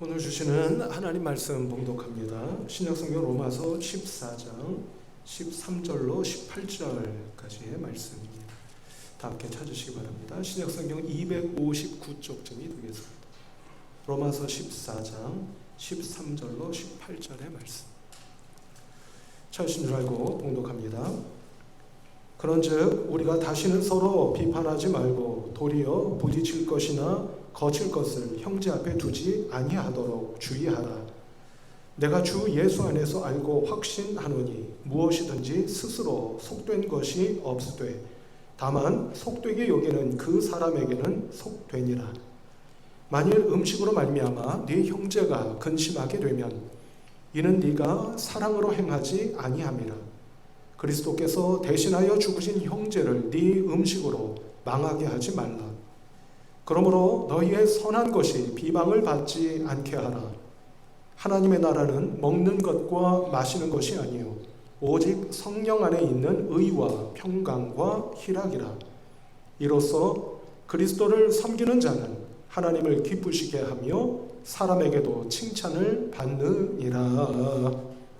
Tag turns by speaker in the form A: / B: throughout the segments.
A: 오늘 주시는 하나님 말씀 봉독합니다. 신약성경 로마서 14장 13절로 18절까지의 말씀입니다. 다 함께 찾으시기 바랍니다. 신약성경 259쪽쯤이 되겠습니다. 로마서 14장 13절로 18절의 말씀. 찾으신 줄 알고 봉독합니다. 그런즉 우리가 다시는 서로 비판하지 말고 도리어 부딪힐 것이나 거칠 것을 형제 앞에 두지 아니하도록 주의하라. 내가 주 예수 안에서 알고 확신하노니 무엇이든지 스스로 속된 것이 없으되 다만 속되게 여기는 그 사람에게는 속되니라. 만일 음식으로 말미암아 네 형제가 근심하게 되면 이는 네가 사랑으로 행하지 아니함이라. 그리스도께서 대신하여 죽으신 형제를 네 음식으로 망하게 하지 말라. 그러므로 너희의 선한 것이 비방을 받지 않게 하라. 하나님의 나라는 먹는 것과 마시는 것이 아니요 오직 성령 안에 있는 의와 평강과 희락이라. 이로써 그리스도를 섬기는 자는 하나님을 기쁘시게 하며 사람에게도 칭찬을 받느니라.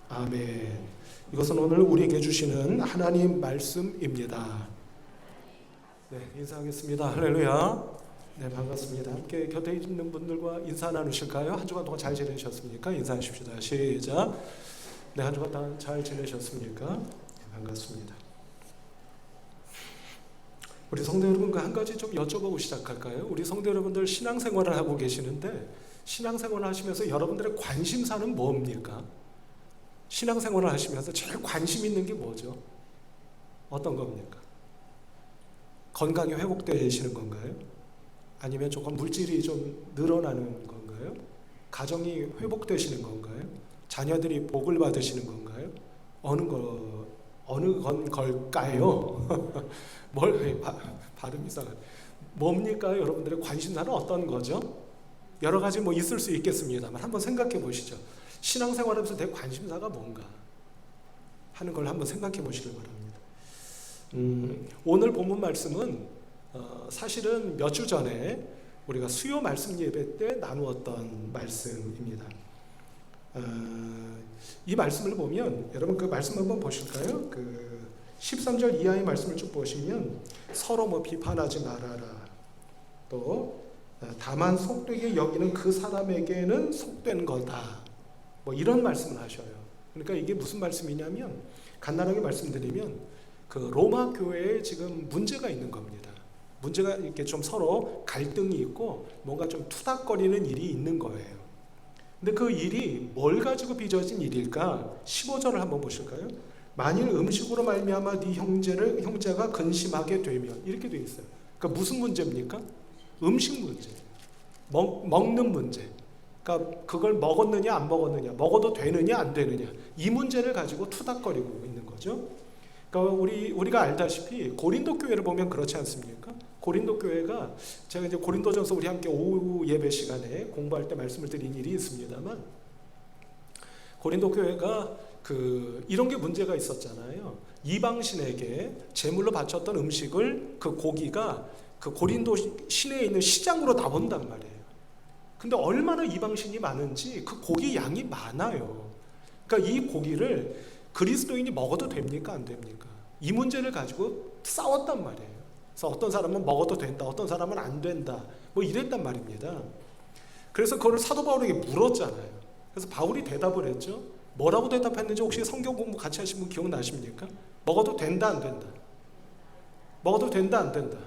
A: 아멘. 이것은 오늘 우리에게 주시는 하나님 말씀입니다. 네, 인사하겠습니다. 할렐루야. 네, 반갑습니다. 함께 곁에 있는 분들과 인사 나누실까요? 한 주간 동안 잘 지내셨습니까? 인사하십시다. 시작. 네, 한 주간 동안 잘 지내셨습니까? 네, 반갑습니다. 우리 성도 여러분과 한 가지 좀 여쭤보고 시작할까요? 우리 성도 여러분들 신앙생활을 하고 계시는데 신앙생활을 하시면서 여러분들의 관심사는 뭡니까? 신앙생활을 하시면서 제일 관심 있는 게 뭐죠? 어떤 겁니까? 건강이 회복되시는 건가요? 아니면 조금 물질이 좀 늘어나는 건가요? 가정이 회복되시는 건가요? 자녀들이 복을 받으시는 건가요? 어느 건 걸까요? 발음 이상해. 뭡니까? 여러분들의 관심사는 어떤 거죠? 여러 가지 있을 수 있겠습니다만 한번 생각해 보시죠. 신앙생활하면서 내 관심사가 뭔가 하는 걸 한번 생각해 보시길 바랍니다. 오늘 본문 말씀은 사실은 몇 주 전에 우리가 수요 말씀 예배 때 나누었던 말씀입니다. 이 말씀을 보면 여러분 그 말씀 한번 보실까요? 그 13절 이하의 말씀을 쭉 보시면 서로 비판하지 말아라. 또 다만 속되게 여기는 그 사람에게는 속된 거다. 이런 말씀을 하셔요. 그러니까 이게 무슨 말씀이냐면 간단하게 말씀드리면 그 로마 교회에 지금 문제가 있는 겁니다. 문제가 이렇게 좀 서로 갈등이 있고 뭔가 좀 투닥거리는 일이 있는 거예요. 근데 그 일이 뭘 가지고 빚어진 일일까? 15절을 한번 보실까요? 만일 음식으로 말미암아 네 형제가 근심하게 되면 이렇게 돼 있어요. 그러니까 무슨 문제입니까? 음식 문제, 먹는 문제. 그러니까 그걸 먹었느냐 안 먹었느냐, 먹어도 되느냐 안 되느냐 이 문제를 가지고 투닥거리고 있는 거죠. 그러니까 우리가 알다시피 고린도 교회를 보면 그렇지 않습니까? 고린도 교회가 제가 이제 고린도전서 우리 함께 오후 예배 시간에 공부할 때 말씀을 드린 일이 있습니다만 고린도 교회가 이런 게 문제가 있었잖아요. 이방신에게 제물로 바쳤던 음식을 그 고기가 그 고린도 시내에 있는 시장으로 나온단 말이에요. 근데 얼마나 이방신이 많은지 그 고기 양이 많아요. 그러니까 이 고기를 그리스도인이 먹어도 됩니까? 안 됩니까? 이 문제를 가지고 싸웠단 말이에요. 그래서 어떤 사람은 먹어도 된다, 어떤 사람은 안 된다, 이랬단 말입니다. 그래서 그걸 사도 바울에게 물었잖아요. 그래서 바울이 대답을 했죠. 뭐라고 대답했는지 혹시 성경 공부 같이 하신 분 기억나십니까? 먹어도 된다, 안 된다? 먹어도 된다, 안 된다?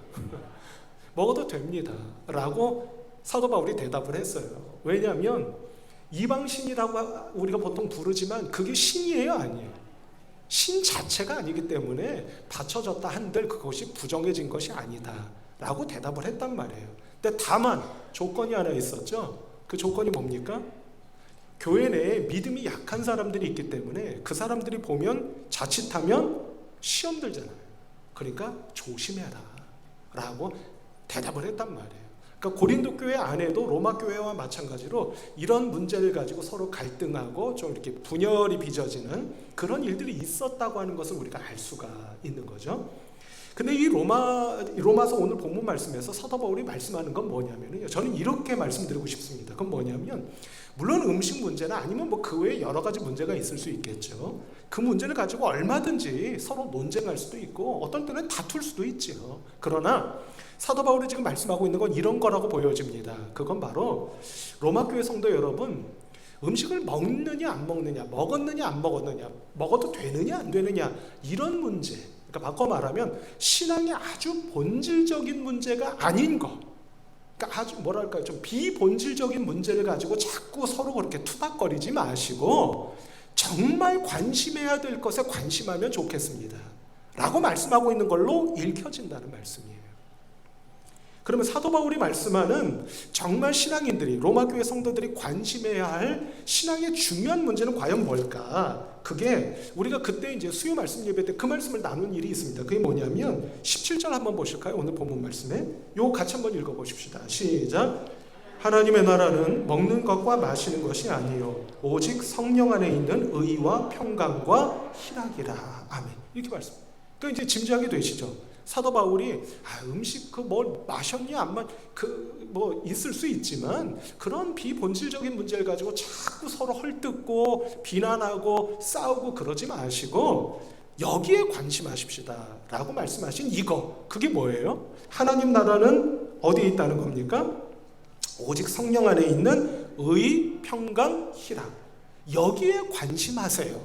A: 먹어도 됩니다. 라고 사도 바울이 대답을 했어요. 왜냐하면 이방신이라고 우리가 보통 부르지만 그게 신이에요, 아니에요? 신 자체가 아니기 때문에 바쳐졌다 한들 그것이 부정해진 것이 아니다 라고 대답을 했단 말이에요. 근데 다만 조건이 하나 있었죠. 그 조건이 뭡니까? 교회 내에 믿음이 약한 사람들이 있기 때문에 그 사람들이 보면 자칫하면 시험 들잖아요. 그러니까 조심해라 라고 대답을 했단 말이에요. 그러니까 고린도 교회 안에도 로마 교회와 마찬가지로 이런 문제를 가지고 서로 갈등하고 좀 이렇게 분열이 빚어지는 그런 일들이 있었다고 하는 것을 우리가 알 수가 있는 거죠. 근데 이 로마서 오늘 본문 말씀에서 사도 바울이 말씀하는 건 뭐냐면요. 저는 이렇게 말씀드리고 싶습니다. 그건 뭐냐면 물론 음식 문제나 아니면 뭐 그 외에 여러 가지 문제가 있을 수 있겠죠. 그 문제를 가지고 얼마든지 서로 논쟁할 수도 있고 어떤 때는 다툴 수도 있죠. 그러나 사도 바울이 지금 말씀하고 있는 건 이런 거라고 보여집니다. 그건 바로 로마 교회 성도 여러분, 음식을 먹느냐 안 먹느냐, 먹었느냐 안 먹었느냐, 먹어도 되느냐 안 되느냐, 이런 문제, 그러니까 바꿔 말하면 신앙의 아주 본질적인 문제가 아닌 거, 그러니까 아주 뭐랄까요, 좀 비본질적인 문제를 가지고 자꾸 서로 그렇게 투닥거리지 마시고 정말 관심해야 될 것에 관심하면 좋겠습니다 라고 말씀하고 있는 걸로 읽혀진다는 말씀이에요. 그러면 사도 바울이 말씀하는 정말 신앙인들이, 로마 교회 성도들이 관심해야 할 신앙의 중요한 문제는 과연 뭘까? 그게 우리가 그때 이제 수요 말씀 예배 때 그 말씀을 나눈 일이 있습니다. 그게 뭐냐면 17절 한번 보실까요? 오늘 본문 말씀에 요거 같이 한번 읽어보십시다. 시작. 하나님의 나라는 먹는 것과 마시는 것이 아니요 오직 성령 안에 있는 의와 평강과 희락이라. 아멘. 이렇게 말씀. 그러니까 이제 짐작이 되시죠? 사도 바울이 음식 그 뭘 마셨냐 안 그 뭐 있을 수 있지만 그런 비본질적인 문제를 가지고 자꾸 서로 헐뜯고 비난하고 싸우고 그러지 마시고 여기에 관심하십시다 라고 말씀하신 이거, 그게 뭐예요? 하나님 나라는 어디에 있다는 겁니까? 오직 성령 안에 있는 의, 평강, 희락, 여기에 관심하세요.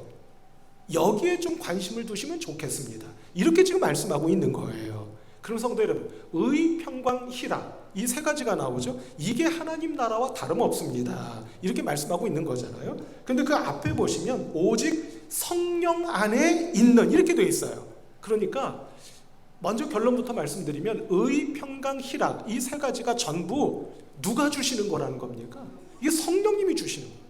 A: 여기에 좀 관심을 두시면 좋겠습니다. 이렇게 지금 말씀하고 있는 거예요. 그럼 성도 여러분, 의, 평강, 희락, 이 세 가지가 나오죠. 이게 하나님 나라와 다름없습니다. 이렇게 말씀하고 있는 거잖아요. 근데 그 앞에 보시면 오직 성령 안에 있는, 이렇게 되어 있어요. 그러니까 먼저 결론부터 말씀드리면 의, 평강, 희락, 이 세 가지가 전부 누가 주시는 거라는 겁니까? 이게 성령님이 주시는 거예요.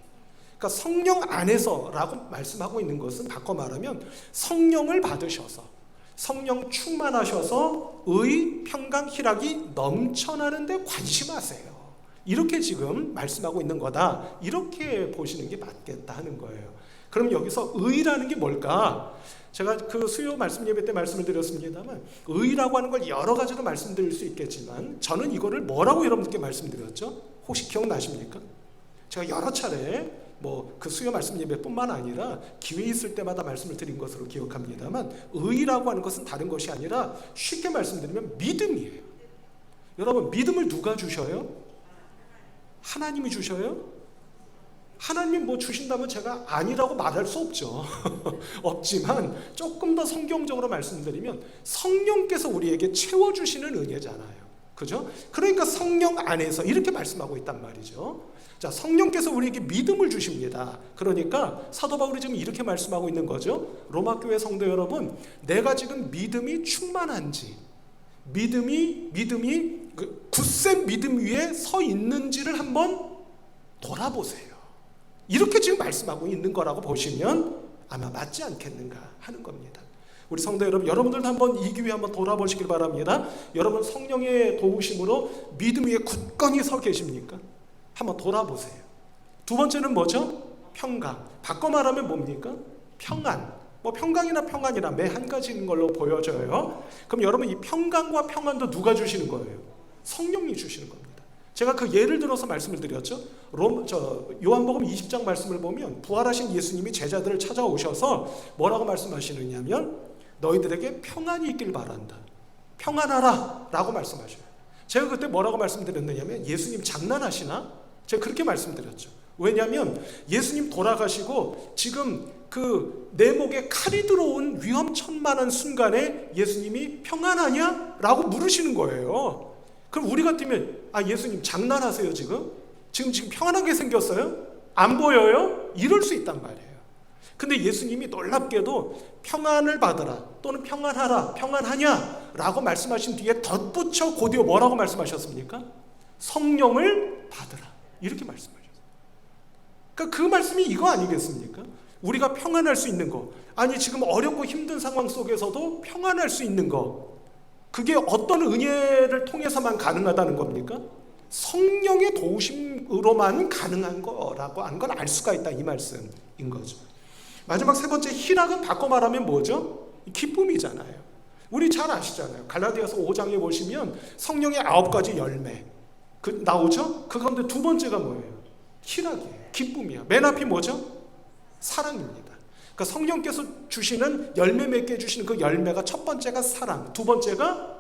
A: 그러니까 성령 안에서라고 말씀하고 있는 것은 바꿔 말하면 성령을 받으셔서 성령 충만하셔서 의, 평강, 희락이 넘쳐나는데 관심하세요. 이렇게 지금 말씀하고 있는 거다. 이렇게 보시는 게 맞겠다 하는 거예요. 그럼 여기서 의라는 게 뭘까? 제가 그 수요 말씀 예배 때 말씀을 드렸습니다만 의라고 하는 걸 여러 가지로 말씀드릴 수 있겠지만 저는 이거를 뭐라고 여러분들께 말씀드렸죠? 혹시 기억나십니까? 제가 여러 차례 뭐 그 수요 말씀 예배뿐만 아니라 기회 있을 때마다 말씀을 드린 것으로 기억합니다만 의라고 하는 것은 다른 것이 아니라 쉽게 말씀드리면 믿음이에요. 여러분, 믿음을 누가 주셔요? 하나님이 주셔요? 하나님이 뭐 주신다면 제가 아니라고 말할 수 없죠. 없지만 조금 더 성경적으로 말씀드리면 성령께서 우리에게 채워주시는 은혜잖아요. 그죠? 그러니까 성령 안에서 이렇게 말씀하고 있단 말이죠. 자, 성령께서 우리에게 믿음을 주십니다. 그러니까 사도 바울이 지금 이렇게 말씀하고 있는 거죠. 로마 교회 성도 여러분, 내가 지금 믿음이 충만한지, 믿음이 굳센 믿음 위에 서 있는지를 한번 돌아보세요. 이렇게 지금 말씀하고 있는 거라고 보시면 아마 맞지 않겠는가 하는 겁니다. 우리 성도 여러분, 여러분들도 한번 이 기회에 한번 돌아보시길 바랍니다. 여러분 성령의 도우심으로 믿음 위에 굳건히 서 계십니까? 한번 돌아보세요. 두 번째는 뭐죠? 평강. 바꿔 말하면 뭡니까? 평안. 뭐 평강이나 평안이나 매 한 가지인 걸로 보여져요. 그럼 여러분 이 평강과 평안도 누가 주시는 거예요? 성령이 주시는 겁니다. 제가 그 예를 들어서 말씀을 드렸죠. 요한복음 20장 말씀을 보면 부활하신 예수님이 제자들을 찾아오셔서 뭐라고 말씀하시느냐면 너희들에게 평안이 있길 바란다. 평안하라 라고 말씀하셔요. 제가 그때 뭐라고 말씀드렸느냐면 예수님 장난하시나? 제가 그렇게 말씀드렸죠. 왜냐하면 예수님 돌아가시고 지금 그 내 목에 칼이 들어온 위험천만한 순간에 예수님이 평안하냐? 라고 물으시는 거예요. 그럼 우리 같으면 예수님 장난하세요 지금? 지금 평안하게 생겼어요? 안 보여요? 이럴 수 있단 말이에요. 근데 예수님이 놀랍게도 평안을 받으라 또는 평안하라, 평안하냐? 라고 말씀하신 뒤에 덧붙여 곧이어 뭐라고 말씀하셨습니까? 성령을 받으라. 이렇게 말씀하셨어요. 그러니까 그 말씀이 이거 아니겠습니까? 우리가 평안할 수 있는 거, 아니 지금 어렵고 힘든 상황 속에서도 평안할 수 있는 거, 그게 어떤 은혜를 통해서만 가능하다는 겁니까? 성령의 도우심으로만 가능한 거라고 하는 걸 알 수가 있다, 이 말씀인 거죠. 마지막 세 번째 희락은 바꿔 말하면 뭐죠? 기쁨이잖아요. 우리 잘 아시잖아요. 갈라디아서 5장에 보시면 성령의 9가지 열매 나오죠? 그 가운데 두 번째가 뭐예요? 희락이에요. 기쁨이야. 맨 앞이 뭐죠? 사랑입니다. 그러니까 성령께서 주시는 열매 맺게 주시는 그 열매가 첫 번째가 사랑, 두 번째가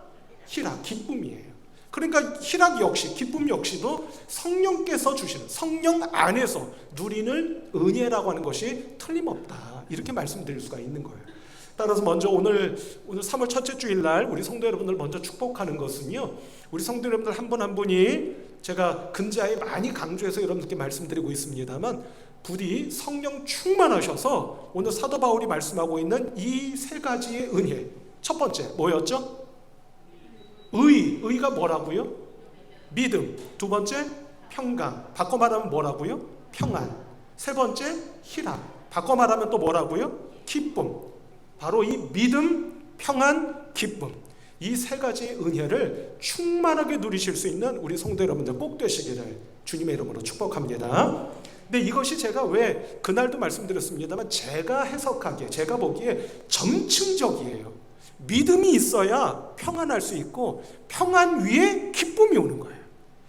A: 희락, 기쁨이에요. 그러니까 희락 역시, 기쁨 역시도 성령께서 주시는, 성령 안에서 누리는 은혜라고 하는 것이 틀림없다. 이렇게 말씀드릴 수가 있는 거예요. 따라서 먼저 오늘 3월 첫째 주일날 우리 성도 여러분들 먼저 축복하는 것은요, 우리 성도 여러분들 한 분 한 분이 제가 근자에 많이 강조해서 여러분들께 말씀드리고 있습니다만, 부디 성령 충만하셔서 오늘 사도 바울이 말씀하고 있는 이 세 가지의 은혜, 첫 번째 뭐였죠? 의가 뭐라고요? 믿음. 두 번째 평강, 바꿔 말하면 뭐라고요? 평안. 세 번째 희락, 바꿔 말하면 또 뭐라고요? 기쁨. 바로 이 믿음, 평안, 기쁨, 이 세 가지의 은혜를 충만하게 누리실 수 있는 우리 성도 여러분들 꼭 되시기를 주님의 이름으로 축복합니다. 근데 이것이 제가 왜 그날도 말씀드렸습니다만, 제가 해석하기에, 제가 보기에 점층적이에요. 믿음이 있어야 평안할 수 있고, 평안 위에 기쁨이 오는 거예요.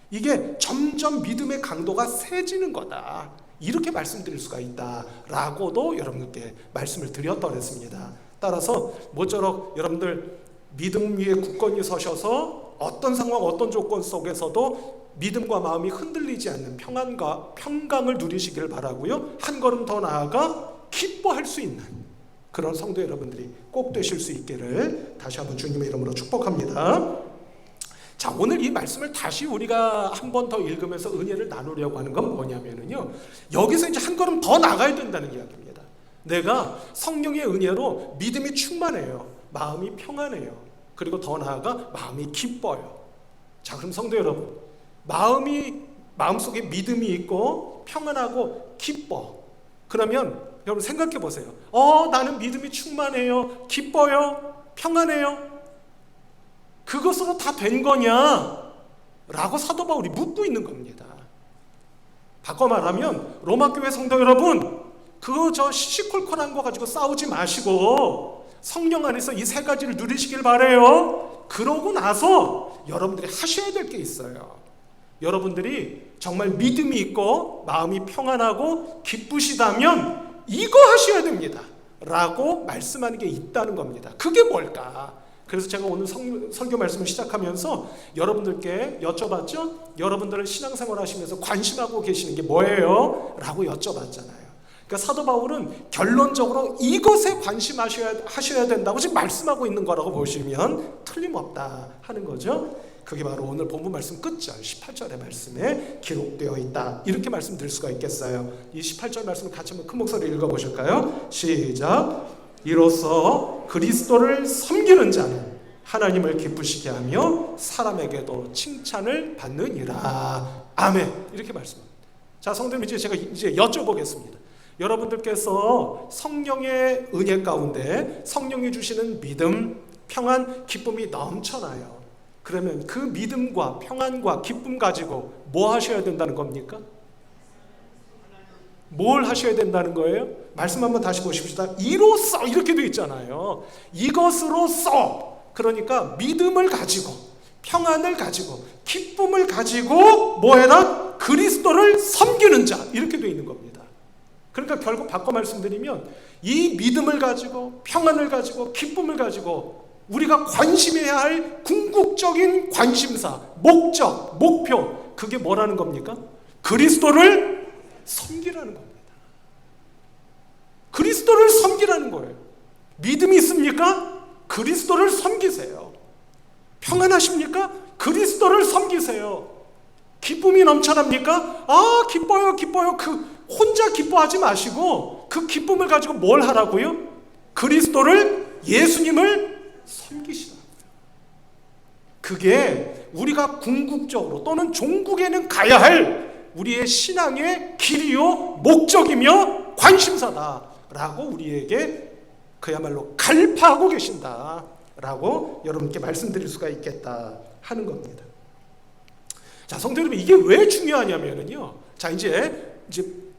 A: 이게 점점 믿음의 강도가 세지는 거다, 이렇게 말씀드릴 수가 있다라고도 여러분들께 말씀을 드렸더랬습니다. 따라서 모쪼록 여러분들 믿음 위에 굳건히 서셔서 어떤 상황, 어떤 조건 속에서도 믿음과 마음이 흔들리지 않는 평안과 평강을 누리시길 바라고요. 한 걸음 더 나아가 기뻐할 수 있는 그런 성도 여러분들이 꼭 되실 수 있기를 다시 한번 주님의 이름으로 축복합니다. 자, 오늘 이 말씀을 다시 우리가 한 번 더 읽으면서 은혜를 나누려고 하는 건 뭐냐면요, 여기서 이제 한 걸음 더 나가야 된다는 이야기입니다. 내가 성령의 은혜로 믿음이 충만해요. 마음이 평안해요. 그리고 더 나아가 마음이 기뻐요. 자, 그럼 성도 여러분, 마음속에 믿음이 있고 평안하고 기뻐. 그러면 여러분 생각해 보세요. 나는 믿음이 충만해요. 기뻐요. 평안해요. 그것으로 다 된 거냐? 라고 사도 바울이 묻고 있는 겁니다. 바꿔 말하면 로마교회 성도 여러분, 그거 저 시시콜콜한 거 가지고 싸우지 마시고 성령 안에서 이 세 가지를 누리시길 바래요. 그러고 나서 여러분들이 하셔야 될 게 있어요. 여러분들이 정말 믿음이 있고 마음이 평안하고 기쁘시다면 이거 하셔야 됩니다 라고 말씀하는 게 있다는 겁니다. 그게 뭘까? 그래서 제가 오늘 설교 말씀을 시작하면서 여러분들께 여쭤봤죠? 여러분들은 신앙생활 하시면서 관심하고 계시는 게 뭐예요? 라고 여쭤봤잖아요. 그러니까 사도 바울은 결론적으로 이것에 관심하셔야 된다고 지금 말씀하고 있는 거라고 보시면 틀림없다 하는 거죠. 그게 바로 오늘 본문 말씀 끝절 18절의 말씀에 기록되어 있다, 이렇게 말씀드릴 수가 있겠어요. 이 18절 말씀을 같이 한번 큰 목소리로 읽어보실까요? 시작. 이로써 그리스도를 섬기는 자는 하나님을 기쁘시게 하며 사람에게도 칭찬을 받느니라. 아멘. 이렇게 말씀합니다. 자, 성도님, 제가 여쭤보겠습니다. 여러분들께서 성령의 은혜 가운데 성령이 주시는 믿음, 평안, 기쁨이 넘쳐나요. 그러면 그 믿음과 평안과 기쁨 가지고 뭐 하셔야 된다는 겁니까? 뭘 하셔야 된다는 거예요? 말씀 한번 다시 보십시다. 이로써 이렇게 되어 있잖아요. 이것으로써, 그러니까 믿음을 가지고 평안을 가지고 기쁨을 가지고 뭐 해라? 그리스도를 섬기는 자, 이렇게 되어 있는 겁니다. 그러니까 결국 바꿔 말씀드리면 이 믿음을 가지고 평안을 가지고 기쁨을 가지고 우리가 관심해야 할 궁극적인 관심사, 목적, 목표, 그게 뭐라는 겁니까? 그리스도를 섬기라는 겁니다. 그리스도를 섬기라는 거예요. 믿음이 있습니까? 그리스도를 섬기세요. 평안하십니까? 그리스도를 섬기세요. 기쁨이 넘쳐납니까? 기뻐요. 혼자 기뻐하지 마시고 그 기쁨을 가지고 뭘 하라고요? 그리스도를, 예수님을 섬기시라고요. 그게 우리가 궁극적으로 또는 종국에는 가야 할 우리의 신앙의 길이요, 목적이며 관심사다라고 우리에게 그야말로 갈파하고 계신다라고 여러분께 말씀드릴 수가 있겠다 하는 겁니다. 자, 성도 여러분, 이게 왜 중요하냐면요, 자, 이제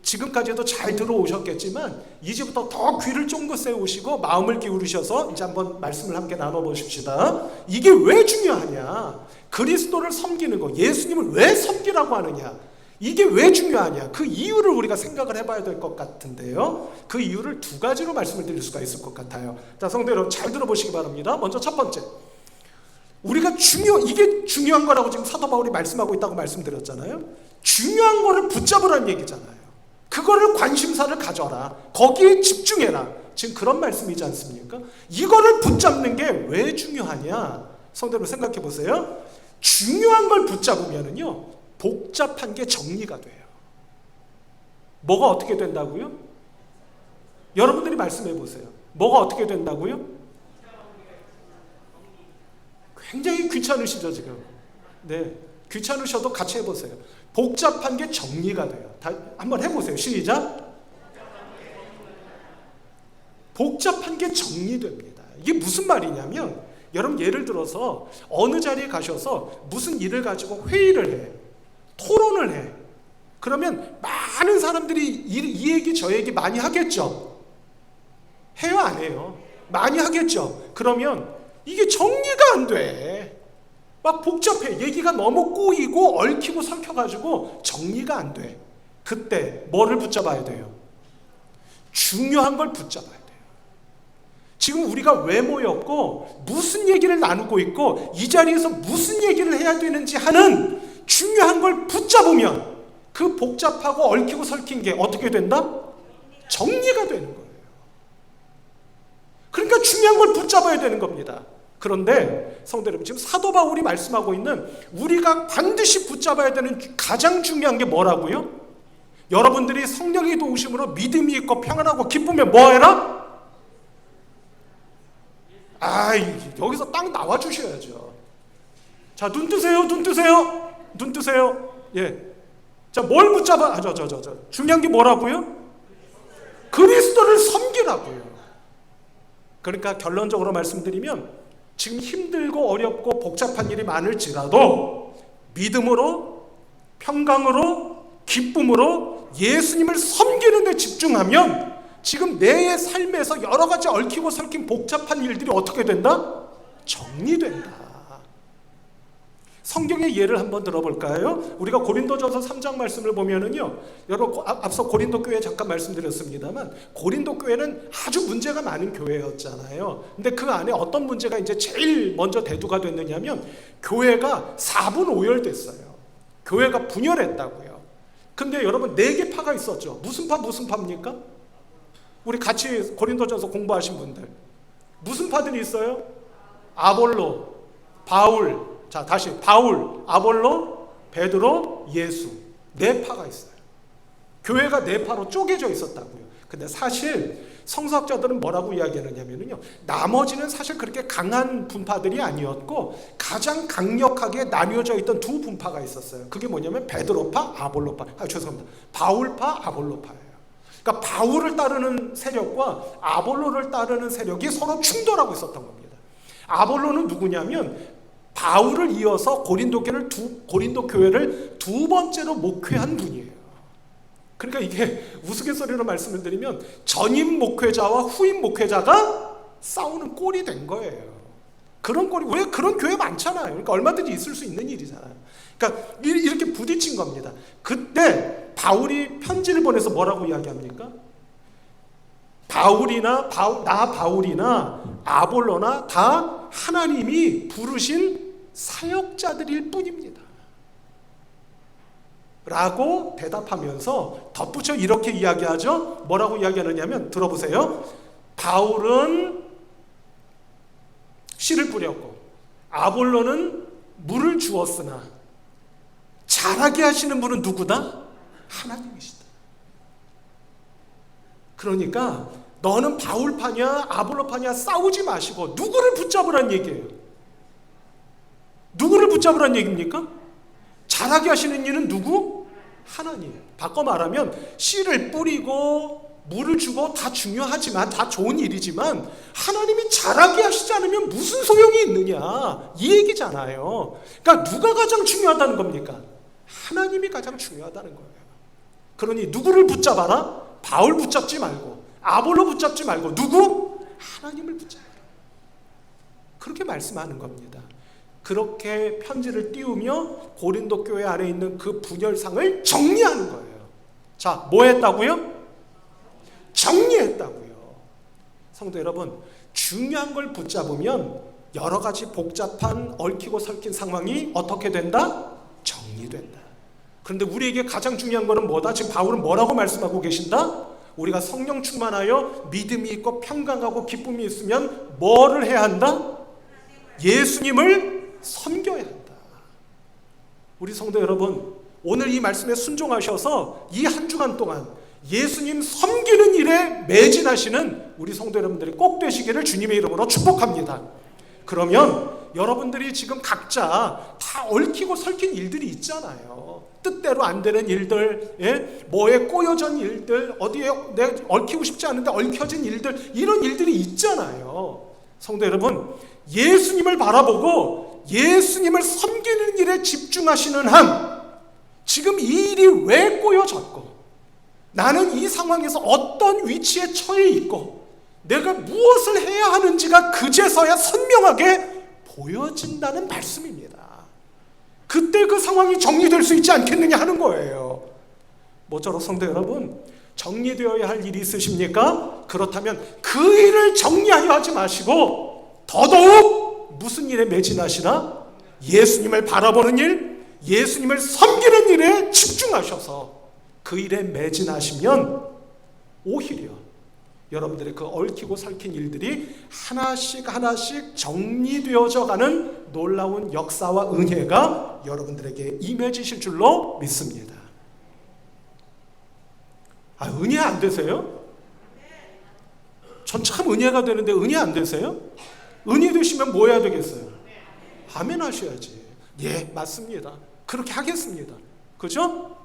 A: 지금까지도 잘 들어오셨겠지만 이제부터 더 귀를 쫑긋 세우시고 마음을 기울이셔서 이제 한번 말씀을 함께 나눠보십시다. 이게 왜 중요하냐? 그리스도를 섬기는 거, 예수님을 왜 섬기라고 하느냐? 이게 왜 중요하냐? 그 이유를 우리가 생각을 해봐야 될 것 같은데요. 그 이유를 두 가지로 말씀을 드릴 수가 있을 것 같아요. 자, 성도 여러분 잘 들어보시기 바랍니다. 먼저 첫 번째, 우리가 이게 중요한 거라고 지금 사도 바울이 말씀하고 있다고 말씀드렸잖아요. 중요한 거를 붙잡으라는 얘기잖아요. 그거를 관심사를 가져라. 거기에 집중해라. 지금 그런 말씀이지 않습니까? 이거를 붙잡는 게 왜 중요하냐? 성도 여러분 생각해 보세요. 중요한 걸 붙잡으면은요, 복잡한 게 정리가 돼요. 뭐가 어떻게 된다고요? 여러분들이 말씀해 보세요. 뭐가 어떻게 된다고요? 굉장히 귀찮으시죠 지금? 네, 귀찮으셔도 같이 해보세요. 복잡한 게 정리가 돼요. 한번 해보세요. 시작. 복잡한 게 정리됩니다. 이게 무슨 말이냐면, 여러분 예를 들어서 어느 자리에 가셔서 무슨 일을 가지고 회의를 해, 토론을 해. 그러면 많은 사람들이 이 얘기 저 얘기 많이 하겠죠. 해요 안 해요? 많이 하겠죠. 그러면 이게 정리가 안 돼. 막 복잡해. 얘기가 너무 꼬이고 얽히고 설켜가지고 정리가 안 돼. 그때 뭐를 붙잡아야 돼요? 중요한 걸 붙잡아야 돼요. 지금 우리가 왜 모였고 무슨 얘기를 나누고 있고 이 자리에서 무슨 얘기를 해야 되는지 하는 중요한 걸 붙잡으면 그 복잡하고 얽히고 설킨 게 어떻게 된다? 정리가 되는 거예요. 그러니까 중요한 걸 붙잡아야 되는 겁니다. 그런데 성도 여러분, 지금 사도 바울이 말씀하고 있는 우리가 반드시 붙잡아야 되는 가장 중요한 게 뭐라고요? 여러분들이 성령의 도우심으로 믿음이 있고 평안하고 기쁘면 뭐 해라? 여기서 딱 나와 주셔야죠. 자, 눈 뜨세요. 눈 뜨세요. 눈 뜨세요. 예. 자, 뭘 붙잡아? 중요한 게 뭐라고요? 그리스도를 섬기라고요. 그러니까 결론적으로 말씀드리면, 지금 힘들고 어렵고 복잡한 일이 많을지라도 믿음으로, 평강으로, 기쁨으로 예수님을 섬기는 데 집중하면 지금 내 삶에서 여러 가지 얽히고 설킨 복잡한 일들이 어떻게 된다? 정리된다. 성경의 예를 한번 들어볼까요? 우리가 고린도전서 3장 말씀을 보면은요, 여러분 앞서 고린도 교회 잠깐 말씀드렸습니다만, 고린도 교회는 아주 문제가 많은 교회였잖아요. 근데 그 안에 어떤 문제가 이제 제일 먼저 대두가 됐느냐면, 교회가 4분 5열 됐어요. 교회가 분열했다고요. 근데 여러분 4개 파가 있었죠. 무슨 파입니까? 우리 같이 고린도전서 공부하신 분들 무슨 파들이 있어요? 아볼로, 바울. 자, 다시 바울, 아볼로, 베드로, 예수. 4파가 있어요. 교회가 4파로 쪼개져 있었다고요. 근데 사실 성서학자들은 뭐라고 이야기하느냐면요, 나머지는 사실 그렇게 강한 분파들이 아니었고 가장 강력하게 나뉘어져 있던 2 분파가 있었어요. 그게 뭐냐면 베드로파, 아볼로파. 죄송합니다. 바울파, 아볼로파예요. 그러니까 바울을 따르는 세력과 아볼로를 따르는 세력이 서로 충돌하고 있었던 겁니다. 아볼로는 누구냐면 바울을 이어서 고린도 교회를 2번째로 목회한 분이에요. 그러니까 이게 우스갯소리로 말씀을 드리면 전임 목회자와 후임 목회자가 싸우는 꼴이 된 거예요. 그런 꼴이 왜 그런 교회 많잖아요. 그러니까 얼마든지 있을 수 있는 일이잖아요. 그러니까 이렇게 부딪힌 겁니다. 그때 바울이 편지를 보내서 뭐라고 이야기합니까? 바울이나 아볼로나 다 하나님이 부르신 사역자들일 뿐입니다. 라고 대답하면서 덧붙여 이렇게 이야기하죠. 뭐라고 이야기하느냐면 들어보세요. 바울은 씨를 뿌렸고 아볼로는 물을 주었으나 자라게 하시는 분은 누구다? 하나님이시다. 그러니까 너는 바울파냐 아볼로파냐 싸우지 마시고 누구를 붙잡으란 얘기예요. 누구를 붙잡으란 얘기입니까? 자라게 하시는 이는 누구? 하나님. 바꿔 말하면 씨를 뿌리고 물을 주고 다 중요하지만 다 좋은 일이지만 하나님이 자라게 하시지 않으면 무슨 소용이 있느냐 이 얘기잖아요. 그러니까 누가 가장 중요하다는 겁니까? 하나님이 가장 중요하다는 거예요. 그러니 누구를 붙잡아라? 바울 붙잡지 말고, 아볼로 붙잡지 말고, 누구? 하나님을 붙잡아라. 그렇게 말씀하는 겁니다. 그렇게 편지를 띄우며 고린도 교회 안에 있는 그 분열상을 정리하는 거예요. 자, 뭐 했다고요? 정리했다고요. 성도 여러분, 중요한 걸 붙잡으면 여러 가지 복잡한 얽히고 설킨 상황이 어떻게 된다? 정리된다. 그런데 우리에게 가장 중요한 거는 뭐다? 지금 바울은 뭐라고 말씀하고 계신다? 우리가 성령 충만하여 믿음이 있고 평강하고 기쁨이 있으면 뭐를 해야 한다? 예수님을 섬겨야 한다. 우리 성도 여러분, 오늘 이 말씀에 순종하셔서 이 한 주간 동안 예수님 섬기는 일에 매진하시는 우리 성도 여러분들이 꼭 되시기를 주님의 이름으로 축복합니다. 그러면 여러분들이 지금 각자 다 얽히고 설킨 일들이 있잖아요. 뜻대로 안 되는 일들, 뭐에 꼬여진 일들, 어디에 내가 얽히고 싶지 않은데 얽혀진 일들, 이런 일들이 있잖아요. 성도 여러분, 예수님을 바라보고 예수님을 섬기는 일에 집중하시는 한, 지금 이 일이 왜 꼬여졌고, 나는 이 상황에서 어떤 위치에 처해 있고 내가 무엇을 해야 하는지가 그제서야 선명하게 보여진다는 말씀입니다. 그때 그 상황이 정리될 수 있지 않겠느냐 하는 거예요. 모쪼록 성도 여러분, 정리되어야 할 일이 있으십니까? 그렇다면 그 일을 정리하려 하지 마시고 더더욱 무슨 일에 매진하시나? 예수님을 바라보는 일, 예수님을 섬기는 일에 집중하셔서 그 일에 매진하시면 오히려 여러분들의 그 얽히고 설킨 일들이 하나씩 하나씩 정리되어져 가는 놀라운 역사와 은혜가 여러분들에게 임해지실 줄로 믿습니다. 은혜 안 되세요? 전 참 은혜가 되는데 은혜 안 되세요? 은혜 되시면 뭐 해야 되겠어요? 아멘 하셔야지. 예, 맞습니다. 그렇게 하겠습니다. 그죠?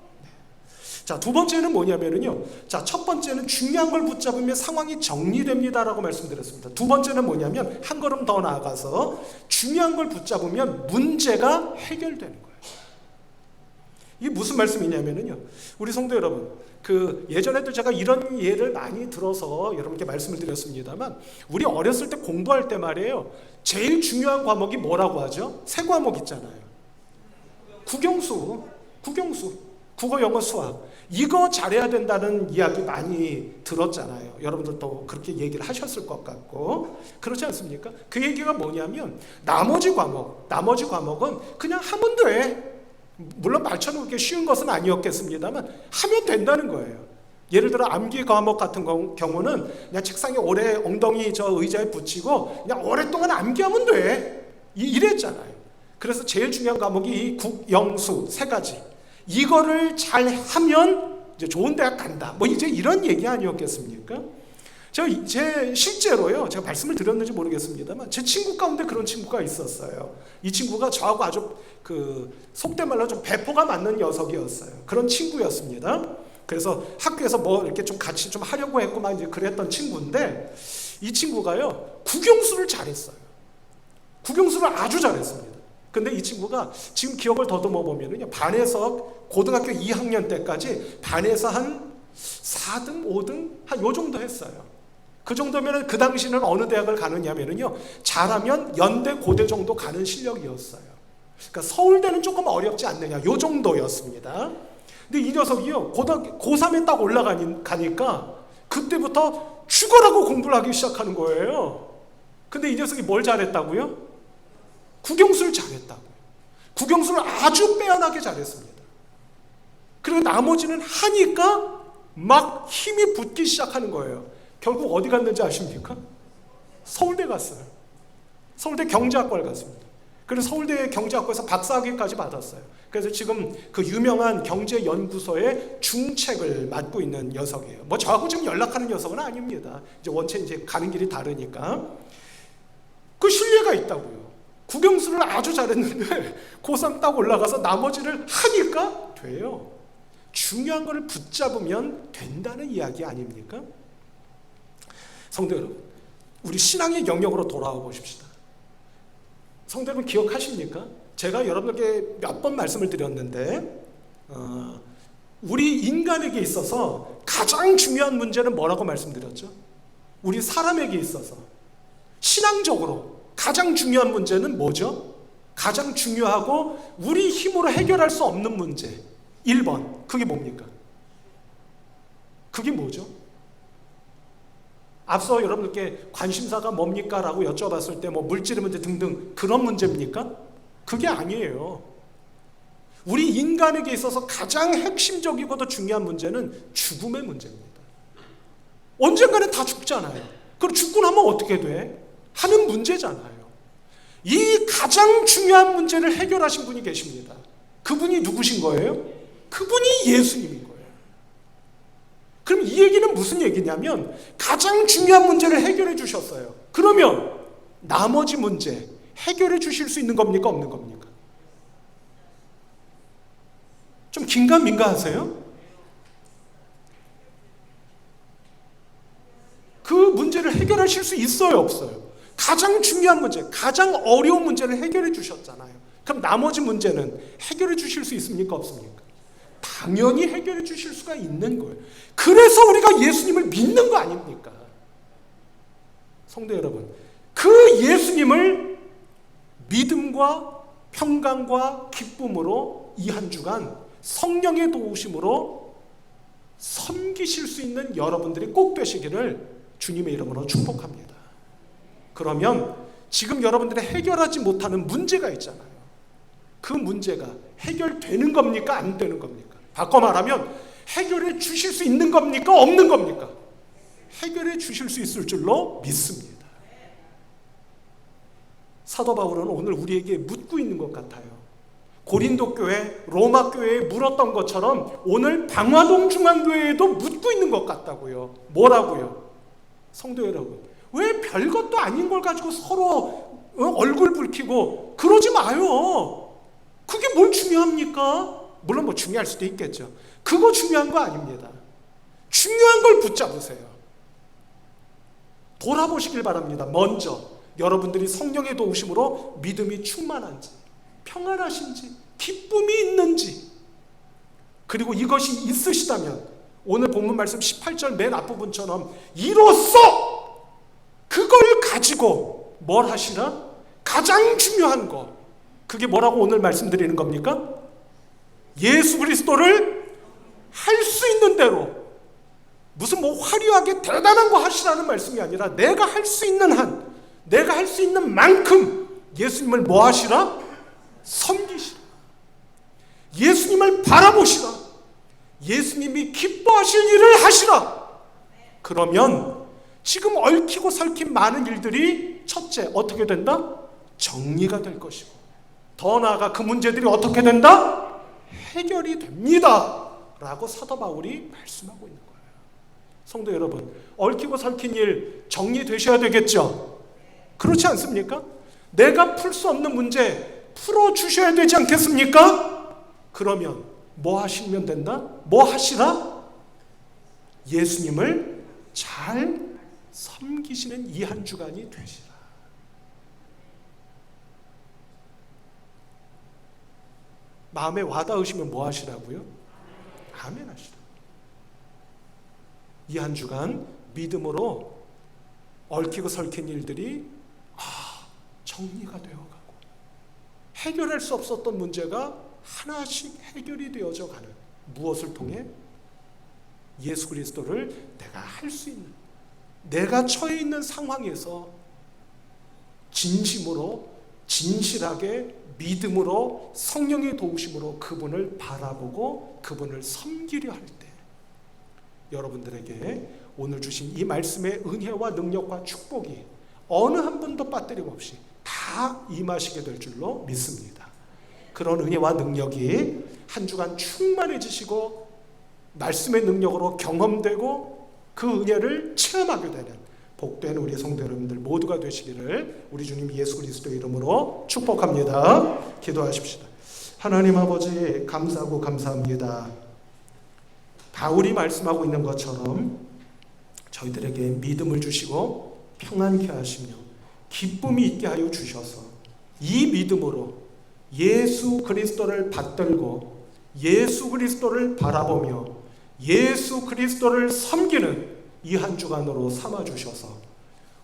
A: 자, 두 번째는 뭐냐면요. 자, 첫 번째는 중요한 걸 붙잡으면 상황이 정리됩니다라고 말씀드렸습니다. 두 번째는 뭐냐면 한 걸음 더 나아가서 중요한 걸 붙잡으면 문제가 해결되는 거예요. 이게 무슨 말씀이냐면요. 우리 성도 여러분, 예전에도 제가 이런 예를 많이 들어서 여러분께 말씀을 드렸습니다만, 우리 어렸을 때 공부할 때 말이에요. 제일 중요한 과목이 뭐라고 하죠? 세 과목 있잖아요. 국영수, 국어, 영어, 수학. 이거 잘해야 된다는 이야기 많이 들었잖아요. 여러분들도 그렇게 얘기를 하셨을 것 같고. 그렇지 않습니까? 그 얘기가 뭐냐면 나머지 과목은 그냥 하면 돼. 물론 말처럼 그렇게 쉬운 것은 아니었겠습니다만 하면 된다는 거예요. 예를 들어 암기 과목 같은 경우는 그냥 책상에 오래 엉덩이 의자에 붙이고 그냥 오랫동안 암기하면 돼. 이랬잖아요. 그래서 제일 중요한 과목이 이 국, 영, 수 세 가지. 이거를 잘 하면 이제 좋은 대학 간다. 뭐 이제 이런 얘기 아니었겠습니까? 실제로요, 제가 말씀을 드렸는지 모르겠습니다만, 제 친구 가운데 그런 친구가 있었어요. 이 친구가 저하고 아주 속된 말로 좀 배포가 맞는 녀석이었어요. 그런 친구였습니다. 그래서 학교에서 뭐 이렇게 좀 같이 좀 하려고 했고 막 이제 그랬던 친구인데, 이 친구가요, 국영수를 잘했어요. 국영수를 아주 잘했습니다. 근데 이 친구가 지금 기억을 더듬어 보면은요, 반에서 고등학교 2학년 때까지 반에서 한 4등, 5등 한 요 정도 했어요. 그 정도면은 그 당시는 어느 대학을 가느냐면은요, 잘하면 연대, 고대 정도 가는 실력이었어요. 그러니까 서울대는 조금 어렵지 않느냐, 요 정도였습니다. 근데 이 녀석이요, 고3에 딱 올라가니까 그때부터 죽어라고 공부를 하기 시작하는 거예요. 근데 이 녀석이 뭘 잘했다고요? 국영수를 잘했다고요. 국영수를 아주 빼어나게 잘했습니다. 그리고 나머지는 하니까 막 힘이 붙기 시작하는 거예요. 결국 어디 갔는지 아십니까? 서울대 갔어요. 서울대 경제학과를 갔습니다. 그래서 서울대 경제학과에서 박사학위까지 받았어요. 그래서 지금 그 유명한 경제연구소의 중책을 맡고 있는 녀석이에요. 뭐 저하고 지금 연락하는 녀석은 아닙니다. 이제 원체 이제 가는 길이 다르니까. 그 신뢰가 있다고요. 국영수를 아주 잘했는데 고3 딱 올라가서 나머지를 하니까 돼요. 중요한 거를 붙잡으면 된다는 이야기 아닙니까? 성도 여러분, 우리 신앙의 영역으로 돌아와 보십시다. 성도 여러분 기억하십니까? 제가 여러분께 몇 번 말씀을 드렸는데 우리 인간에게 있어서 가장 중요한 문제는 뭐라고 말씀드렸죠? 우리 사람에게 있어서 신앙적으로 가장 중요한 문제는 뭐죠? 가장 중요하고 우리 힘으로 해결할 수 없는 문제 1번, 그게 뭡니까? 그게 뭐죠? 앞서 여러분들께 관심사가 뭡니까? 라고 여쭤봤을 때 뭐 물질의 문제 등등 그런 문제입니까? 그게 아니에요. 우리 인간에게 있어서 가장 핵심적이고도 중요한 문제는 죽음의 문제입니다. 언젠가는 다 죽잖아요. 그럼 죽고 나면 어떻게 돼? 하는 문제잖아요. 이 가장 중요한 문제를 해결하신 분이 계십니다. 그분이 누구신 거예요? 그분이 예수님인 거예요. 그럼 이 얘기는 무슨 얘기냐면 가장 중요한 문제를 해결해 주셨어요. 그러면 나머지 문제 해결해 주실 수 있는 겁니까? 없는 겁니까? 좀 긴가민가하세요? 그 문제를 해결하실 수 있어요? 없어요? 가장 중요한 문제, 가장 어려운 문제를 해결해 주셨잖아요. 그럼 나머지 문제는 해결해 주실 수 있습니까? 없습니까? 당연히 해결해 주실 수가 있는 거예요. 그래서 우리가 예수님을 믿는 거 아닙니까? 성도 여러분, 그 예수님을 믿음과 평강과 기쁨으로 이 한 주간 성령의 도우심으로 섬기실 수 있는 여러분들이 꼭 되시기를 주님의 이름으로 축복합니다. 그러면 지금 여러분들이 해결하지 못하는 문제가 있잖아요. 그 문제가 해결되는 겁니까? 안 되는 겁니까? 바꿔 말하면 해결해 주실 수 있는 겁니까? 없는 겁니까? 해결해 주실 수 있을 줄로 믿습니다. 사도 바울은 오늘 우리에게 묻고 있는 것 같아요. 고린도 교회, 로마 교회에 물었던 것처럼 오늘 방화동 중앙교회에도 묻고 있는 것 같다고요. 뭐라고요? 성도 여러분, 왜 별것도 아닌 걸 가지고 서로 얼굴 붉히고 그러지 마요. 그게 뭘 중요합니까? 물론 뭐 중요할 수도 있겠죠. 그거 중요한 거 아닙니다. 중요한 걸 붙잡으세요. 돌아보시길 바랍니다. 먼저 여러분들이 성령의 도우심으로 믿음이 충만한지, 평안하신지, 기쁨이 있는지, 그리고 이것이 있으시다면 오늘 본문 말씀 18절 맨 앞부분처럼 이로써 그걸 가지고 뭘 하시나? 가장 중요한 거, 그게 뭐라고 오늘 말씀드리는 겁니까? 예수 그리스도를 할 수 있는 대로, 무슨 뭐 화려하게 대단한 거 하시라는 말씀이 아니라 내가 할 수 있는 한, 내가 할 수 있는 만큼 예수님을 뭐 하시라? 섬기시라. 예수님을 바라보시라. 예수님이 기뻐하실 일을 하시라. 그러면 지금 얽히고 설킨 많은 일들이 첫째 어떻게 된다? 정리가 될 것이고, 더 나아가 그 문제들이 어떻게 된다? 해결이 됩니다 라고 사도 바울이 말씀하고 있는 거예요. 성도 여러분, 얽히고 설킨 일 정리되셔야 되겠죠? 그렇지 않습니까? 내가 풀 수 없는 문제 풀어주셔야 되지 않겠습니까? 그러면 뭐 하시면 된다? 뭐 하시라? 예수님을 잘 섬기시는 이 한 주간이 되시라. 마음에 와닿으시면 뭐 하시라고요? 아멘 하시라. 이 한 주간 믿음으로 얽히고 설킨 일들이 정리가 되어가고, 해결할 수 없었던 문제가 하나씩 해결이 되어져 가는, 무엇을 통해? 예수 그리스도를 내가 할 수 있는, 내가 처해 있는 상황에서 진심으로, 진실하게, 믿음으로, 성령의 도우심으로 그분을 바라보고 그분을 섬기려 할 때, 여러분들에게 오늘 주신 이 말씀의 은혜와 능력과 축복이 어느 한 분도 빠뜨림 없이 다 임하시게 될 줄로 믿습니다. 그런 은혜와 능력이 한 주간 충만해지시고 말씀의 능력으로 경험되고 그 은혜를 체험하게 되는 복된 우리 성도 여러분들 모두가 되시기를 우리 주님 예수 그리스도의 이름으로 축복합니다. 기도하십시다. 하나님 아버지, 감사하고 감사합니다. 바울이 말씀하고 있는 것처럼 저희들에게 믿음을 주시고 평안케 하시며 기쁨이 있게 하여 주셔서 이 믿음으로 예수 그리스도를 받들고 예수 그리스도를 바라보며 예수 그리스도를 섬기는 이 한 주간으로 삼아주셔서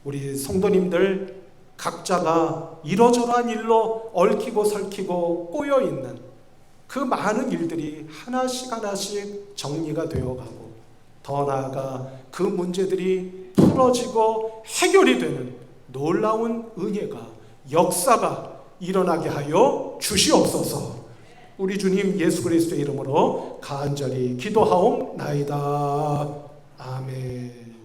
A: 우리 성도님들 각자가 이러저러한 일로 얽히고 설키고 꼬여있는 그 많은 일들이 하나씩 하나씩 정리가 되어가고 더 나아가 그 문제들이 풀어지고 해결이 되는 놀라운 은혜가 역사가 일어나게 하여 주시옵소서. 우리 주님 예수 그리스도의 이름으로 간절히 기도하옵나이다. 아멘.